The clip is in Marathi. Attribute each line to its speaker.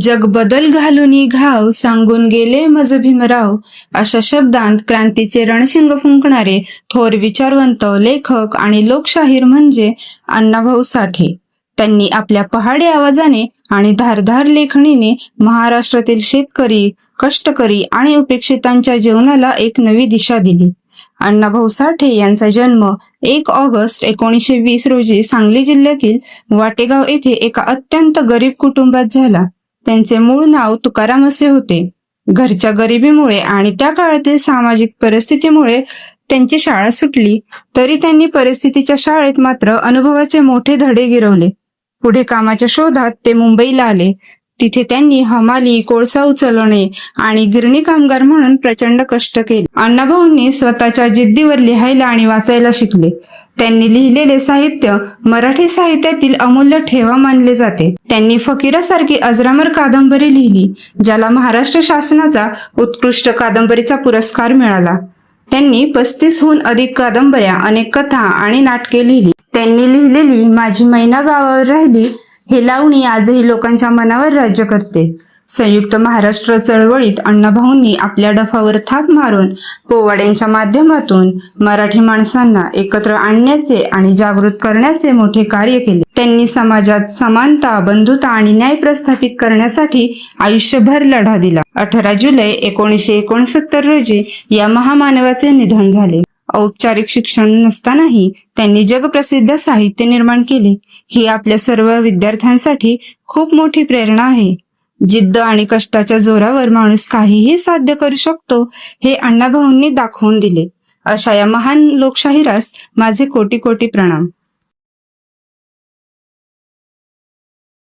Speaker 1: जग बदल घालुनी घाव सांगून गेले मज भीमराव अशा शब्दांत क्रांतीचे रणशिंग फुंकणारे थोर विचारवंत लेखक आणि लोकशाहीर म्हणजे अण्णाभाऊ साठे. त्यांनी आपल्या पहाडी आवाजाने आणि धारदार लेखणीने महाराष्ट्रातील शेतकरी, कष्टकरी आणि उपेक्षितांच्या जीवनाला एक नवी दिशा दिली. अण्णाभाऊ साठे यांचा जन्म 1 ऑगस्ट 1920 रोजी सांगली जिल्ह्यातील वाटेगाव येथे एका अत्यंत गरीब कुटुंबात झाला. त्यांचे मूळ नाव तुकाराम असे होते. घरच्या गरिबीमुळे आणि त्या काळातील सामाजिक परिस्थितीमुळे त्यांची शाळा सुटली, तरी त्यांनी परिस्थितीच्या शाळेत मात्र अनुभवाचे मोठे धडे गिरवले. पुढे कामाच्या शोधात ते मुंबईला आले. तिथे त्यांनी हमाली, कोळसा उचलणे आणि गिरणी कामगार म्हणून प्रचंड कष्ट केले. अण्णाभाऊंनी स्वतःच्या जिद्दीवर लिहायला आणि वाचायला शिकले. त्यांनी लिहिलेले साहित्य मराठी साहित्यातील अमूल्य ठेवा मानले जाते. त्यांनी फकीरासारखी अजरामर कादंबरी लिहिली, ज्याला महाराष्ट्र शासनाचा उत्कृष्ट कादंबरीचा पुरस्कार मिळाला. त्यांनी 35हून अधिक कादंबऱ्या, अनेक कथा आणि नाटके लिहिली. त्यांनी लिहिलेली माझी मैना गावावर राहिली ही लावणी आजही लोकांच्या मनावर राज्य करते. संयुक्त महाराष्ट्र चळवळीत अण्णाभाऊंनी आपल्या डफावर थाप मारून पोवाड्यांच्या माध्यमातून मराठी माणसांना एकत्र आणण्याचे आणि जागृत करण्याचे मोठे कार्य केले. त्यांनी समाजात समानता, बंधुता आणि न्याय प्रस्थापित करण्यासाठी आयुष्यभर लढा दिला. 18 जुलै 1969 रोजी या महामानवाचे निधन झाले. औपचारिक शिक्षण नसतानाही त्यांनी जगप्रसिद्ध साहित्य निर्माण केले. ही आपल्या सर्व विद्यार्थ्यांसाठी खूप मोठी प्रेरणा आहे. जिद्द आणि कष्टाच्या जोरावर माणूस काहीही साध्य करू शकतो हे अण्णाभाऊंनी दाखवून दिले. अशा या महान लोकशाहीरास माझे कोटी कोटी प्रणाम.